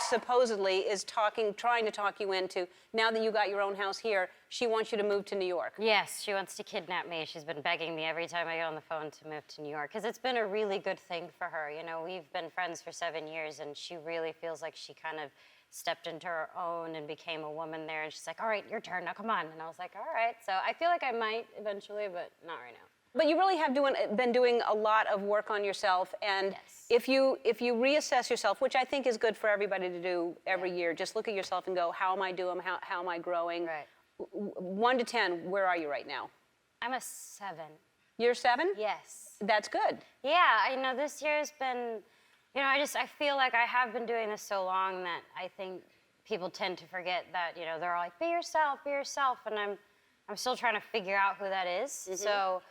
supposedly is trying to talk you into, now that you got your own house here, she wants you to move to New York. Yes, she wants to kidnap me. She's been begging me every time I get on the phone to move to New York, because it's been a really good thing for her. You know, we've been friends for 7 years, and she really feels like she kind of stepped into her own and became a woman there. And she's like, all right, your turn, now come on. And I was like, all right. So I feel like I might eventually, but not right now. But you really have been doing a lot of work on yourself, and Yes. if you reassess yourself, which I think is good for everybody to do every year, just look at yourself and go, how am I doing? How am I growing? Right. 1 to 10, where are you right now? I'm a 7. You're 7? Yes. That's good. Yeah, I know this year has been, you know, I feel like I have been doing this so long that I think people tend to forget that, you know, they're all like, be yourself, and I'm still trying to figure out who that is. Mm-hmm. So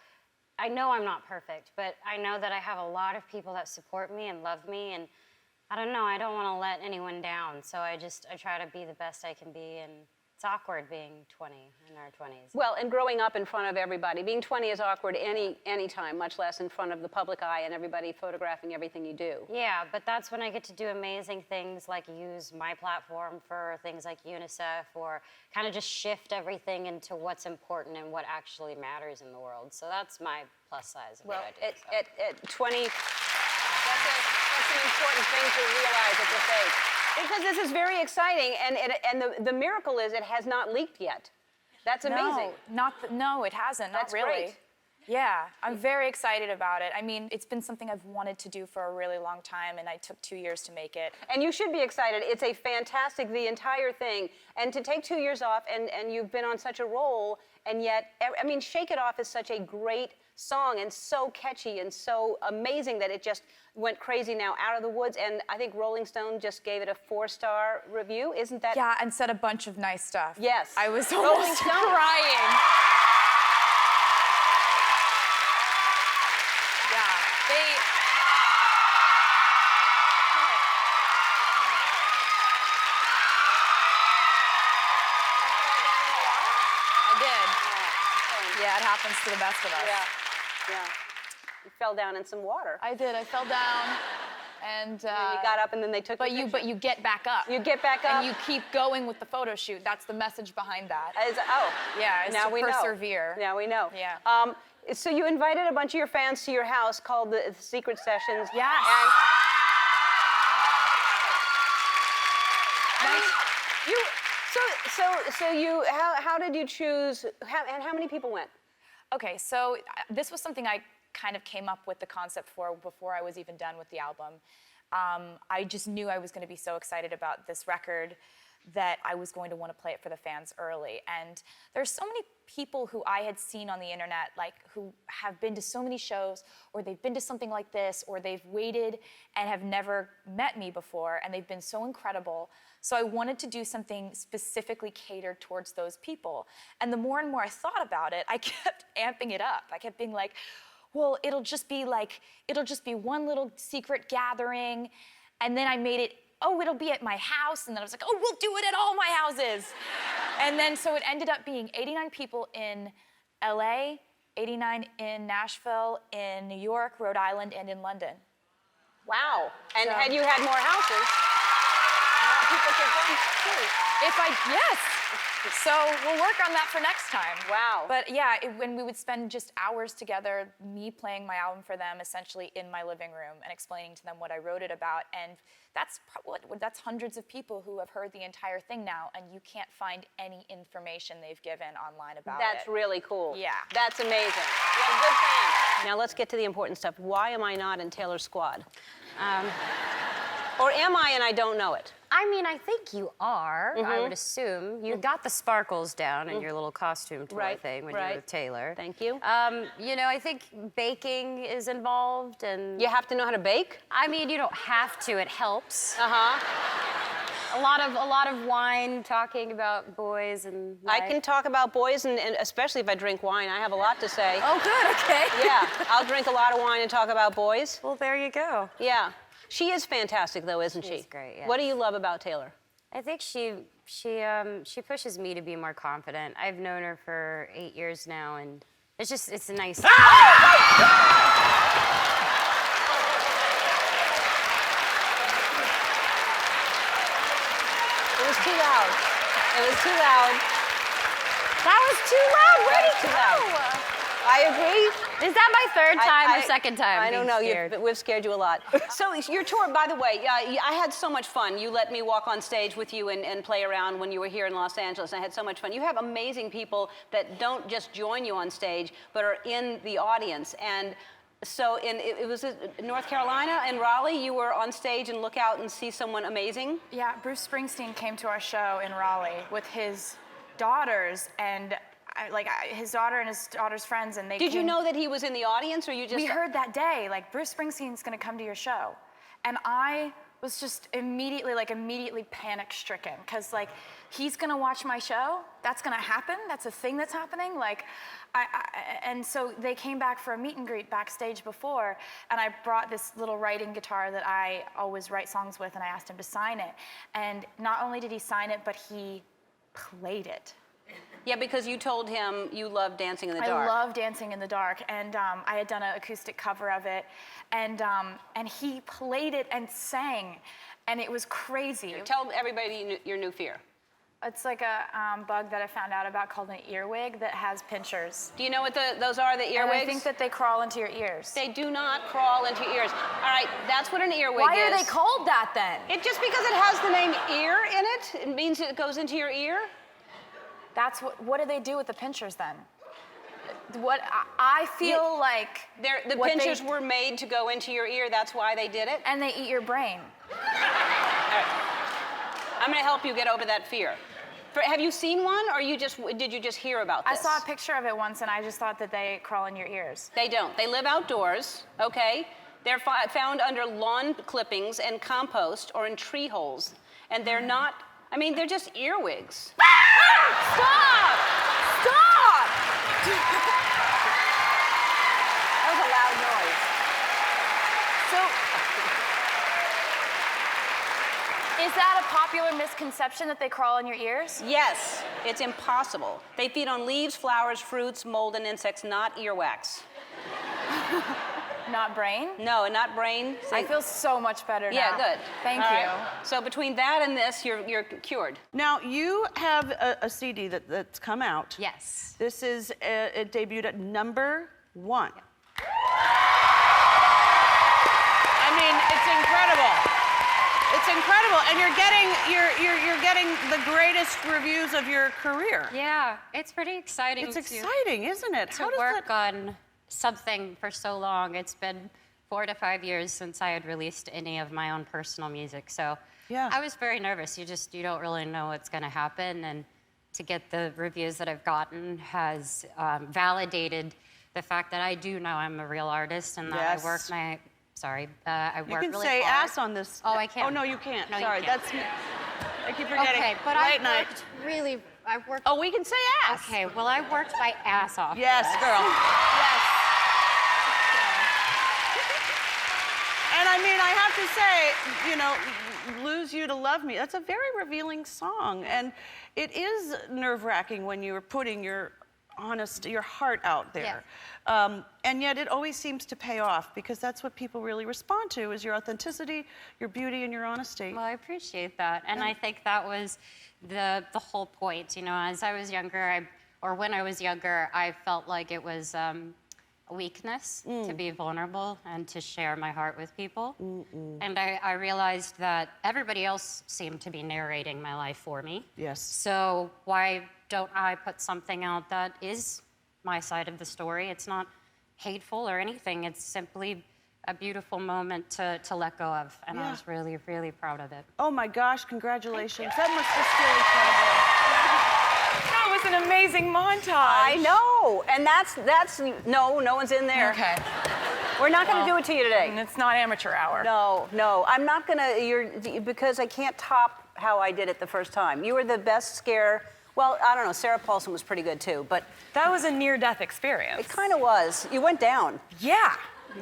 I know I'm not perfect, but I know that I have a lot of people that support me and love me, and I don't know, I don't want to let anyone down. So I try to be the best I can be, and it's awkward being 20 in our 20s. Well, and growing up in front of everybody. Being 20 is awkward any time, much less in front of the public eye and everybody photographing everything you do. Yeah, but that's when I get to do amazing things like use my platform for things like UNICEF, or kind of just shift everything into what's important and what actually matters in the world. So that's my plus size of Well, what I do. at 20, that's an important thing to realize at this age. Because this is very exciting, and the miracle is it has not leaked yet. That's amazing. No, it hasn't. That's not really. great. Yeah, I'm very excited about it. I mean, it's been something I've wanted to do for a really long time, and I took 2 years to make it. And you should be excited. It's a fantastic, the entire thing. And to take 2 years off, and you've been on such a roll, and yet, I mean, Shake It Off is such a great song and so catchy and so amazing that it just went crazy now, Out of the Woods. And I think Rolling Stone just gave it a 4-star review. Isn't that? Yeah, and said a bunch of nice stuff. Yes. I was Rolling almost Stone. crying. Yeah, I did. Yeah, it happens to the best of us. Yeah. You fell down in some water. I did. I fell down, and And then you got up, and then they took But your you picture. get back up. You get back up. And you keep going with the photo shoot. That's the message behind that. Yeah, it's now to we persevere. know. Now we know. Yeah. So you invited a bunch of your fans to your house called the Secret Sessions. Yes. And I mean, how did you choose? And how many people went? Okay, so this was something I kind of came up with the concept for before I was even done with the album. I just knew I was going to be so excited about this record that I was going to want to play it for the fans early. And there's so many people who I had seen on the internet, like who have been to so many shows, or they've been to something like this, or they've waited and have never met me before, and they've been so incredible. So I wanted to do something specifically catered towards those people. And the more and more I thought about it, I kept amping it up. I kept being like, well, it'll just be one little secret gathering. And then I made it, oh, it'll be at my house. And then I was like, oh, we'll do it at all my houses. And then so it ended up being 89 people in LA, 89 in Nashville, in New York, Rhode Island, and in London. Wow. And had you had more houses, more people could come too. Yes. So we'll work on that for next time. Wow. But yeah, when we would spend just hours together, me playing my album for them, essentially in my living room and explaining to them what I wrote it about. And that's hundreds of people who have heard the entire thing now, and you can't find any information they've given online about it. That's really cool. Yeah. That's amazing. You have good fans. Now let's get to the important stuff. Why am I not in Taylor's squad? Or am I and I don't know it? I mean, I think you are, I would assume. You got the sparkles down in your little costume tour thing when you were with Taylor. Thank you. You know, I think baking is involved, and You have to know how to bake? I mean, you don't have to, it helps. Uh-huh. A lot of wine, talking about boys and life. I can talk about boys, and especially if I drink wine. I have a lot to say. Oh, good, okay. Yeah, I'll drink a lot of wine and talk about boys. Well, there you go. Yeah. She is fantastic, though, isn't she? She's great, yes. What do you love about Taylor? I think she pushes me to be more confident. I've known her for 8 years now, and it's a nice. It was too loud. That was too loud. Where That did was it too loud. go? I agree. Is that my third time or second time? I don't know. being scared? We've scared you a lot. So your tour, by the way, I had so much fun. You let me walk on stage with you and play around when you were here in Los Angeles. I had so much fun. You have amazing people that don't just join you on stage, but are in the audience. And so it was in North Carolina, in Raleigh, you were on stage and look out and see someone amazing? Yeah, Bruce Springsteen came to our show in Raleigh with his daughters and his daughter and his daughter's friends, and they Did you know that he was in the audience, or you just... We heard that day, like, Bruce Springsteen's gonna come to your show. And I was just immediately panic-stricken, because, like, he's gonna watch my show? That's gonna happen? That's a thing that's happening? Like, and so they came back for a meet and greet backstage before, and I brought this little writing guitar that I always write songs with, and I asked him to sign it. And not only did he sign it, but he played it. Yeah, because you told him you loved Dancing in the Dark. I love Dancing in the Dark, and I had done an acoustic cover of it, and he played it and sang, and it was crazy. Tell everybody your new fear. It's like a bug that I found out about called an earwig that has pinchers. Do you know what those are, the earwigs? And I think that they crawl into your ears. They do not crawl into your ears. All right, that's what an earwig is. Why are they called that then? Just because it has the name ear in it, it means it goes into your ear? That's what do they do with the pinchers then? What I feel like the pinchers were made to go into your ear. That's why they did it. And they eat your brain. All right. I'm going to help you get over that fear. Have you seen one, or did you just hear about this? I saw a picture of it once, and I just thought that they crawl in your ears. They don't. They live outdoors. Okay. They're found under lawn clippings and compost, or in tree holes, and they're not. I mean, they're just earwigs. Stop! Stop! That was a loud noise. So, is that a popular misconception that they crawl in your ears? Yes, it's impossible. They feed on leaves, flowers, fruits, mold, and insects, not earwax. Not brain? No, not brain. I feel so much better now. Yeah, good. Thank All you. right. So between that and this, you're cured. Now, you have a CD that's come out. Yes. This is it debuted at #1. I mean, it's incredible. It's incredible, and you're getting the greatest reviews of your career. Yeah, it's pretty exciting. It's exciting, isn't it? To work on something for so long. It's been 4 to 5 years since I had released any of my own personal music, so yeah. I was very nervous. You don't really know what's going to happen, and to get the reviews that I've gotten has validated the fact that I do know I'm a real artist, and that I work I work really hard. You can say ass on this. Oh, I can't. Oh, no, you can't. No, Sorry, you can't. that's me. I keep forgetting. Okay, but Late night. I worked. Oh, we can say ass. Okay, well, I worked my ass off. Yes, girl. Yes. And I mean, I have to say, Lose You to Love Me, that's a very revealing song. And it is nerve-wracking when you're putting your heart out there. Yeah. And yet it always seems to pay off, because that's what people really respond to, is your authenticity, your beauty, and your honesty. Well, I appreciate that. And I think that was the whole point. As I was younger, when I was younger, I felt like it was a weakness to be vulnerable and to share my heart with people. And I realized that everybody else seemed to be narrating my life for me. Yes. So why don't I put something out that is my side of the story? It's not hateful or anything. It's simply a beautiful moment to let go of. And I was really, really proud of it. Oh my gosh, congratulations. That must just feel incredible. That was an amazing montage. I know, and no one's in there. Okay. We're not going to do it to you today. And it's not amateur hour. No, I'm not going to, because I can't top how I did it the first time. You were the best scare. Well, I don't know, Sarah Paulson was pretty good too, but. That was a near-death experience. It kind of was. You went down. Yeah.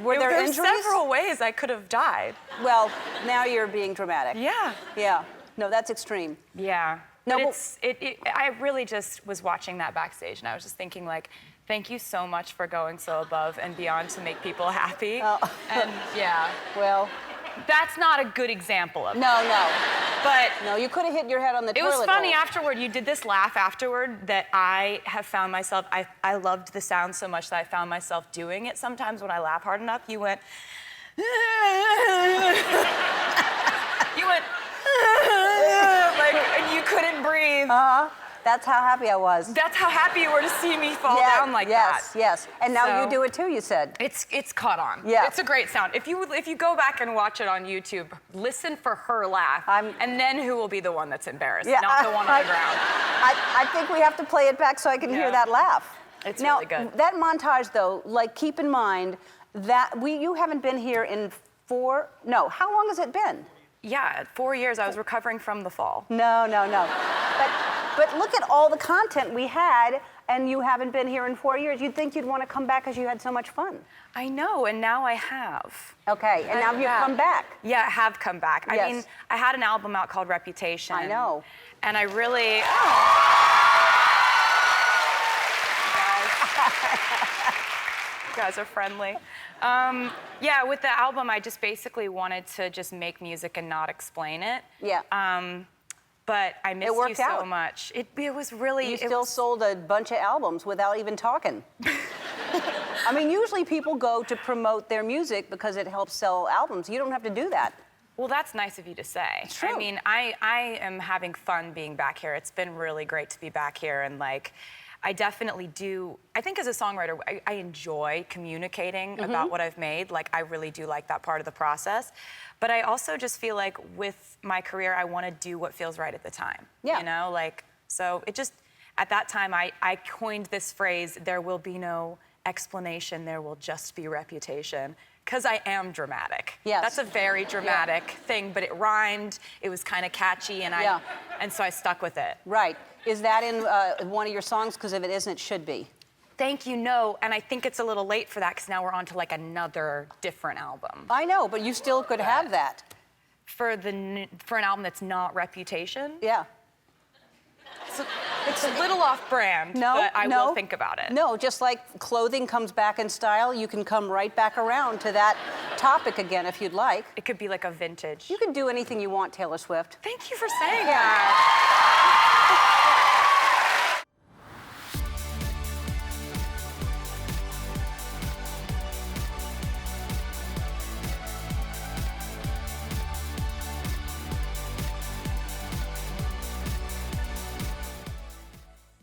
Were there injuries? Several ways I could have died. Well, now you're being dramatic. Yeah. Yeah. No, that's extreme. Yeah. No, but I really just was watching that backstage, and I was just thinking, like, thank you so much for going so above and beyond to make people happy. Oh. And yeah. Well, That's not a good example of it. No, no. But No, you could have hit your head on the it toilet was funny bowl. afterward. You did this laugh afterward that I have found myself, I loved the sound so much that I found myself doing it sometimes when I laugh hard enough. You went, you went, like, and you couldn't breathe. That's how happy I was. That's how happy you were to see me fall Yeah, down like yes, that. Yes, and now you So- do it too, you said. It's caught on. Yeah. It's a great sound. If you go back and watch it on YouTube, listen for her laugh, and then who will be the one that's embarrassed, not the one on the ground. I think we have to play it back so I can hear Yeah. that laugh. It's now, really good. That montage, though, like, keep in mind that you haven't been here in how long has it been? Yeah, 4 years. I was recovering from the fall. No. But look at all the content we had, and you haven't been here in 4 years. You'd think you'd want to come back because you had so much fun. I know, and now I have. Okay, and now you've come back. Yeah, I have come back. Yes. I mean, I had an album out called Reputation. I know. And I really... You guys are friendly. Yeah, with the album, I just basically wanted to just make music and not explain it. Yeah. But I missed you worked so out. much. It was really... You still sold a bunch of albums without even talking. I mean, usually people go to promote their music because it helps sell albums. You don't have to do that. Well, that's nice of you to say. It's true. I mean, I am having fun being back here. It's been really great to be back here, and like, I definitely do. I think as a songwriter, I enjoy communicating about what I've made. Like, I really do like that part of the process. But I also just feel like with my career, I want to do what feels right at the time. Yeah. You know, like, so it just, at that time, I coined this phrase, there will be no explanation, there will just be reputation. Because I am dramatic. Yes. That's a very dramatic thing, but it rhymed, it was kind of catchy, and and so I stuck with it. Right. Is that in one of your songs? Because if it isn't, it should be. Thank you, no, and I think it's a little late for that, because now we're on to like another different album. I know, but you still could have that. For an album that's not Reputation? Yeah. It's a little off-brand, No, but I no. will think about it. No, just like clothing comes back in style, you can come right back around to that topic again if you'd like. It could be like a vintage. You can do anything you want, Taylor Swift. Thank you for saying that.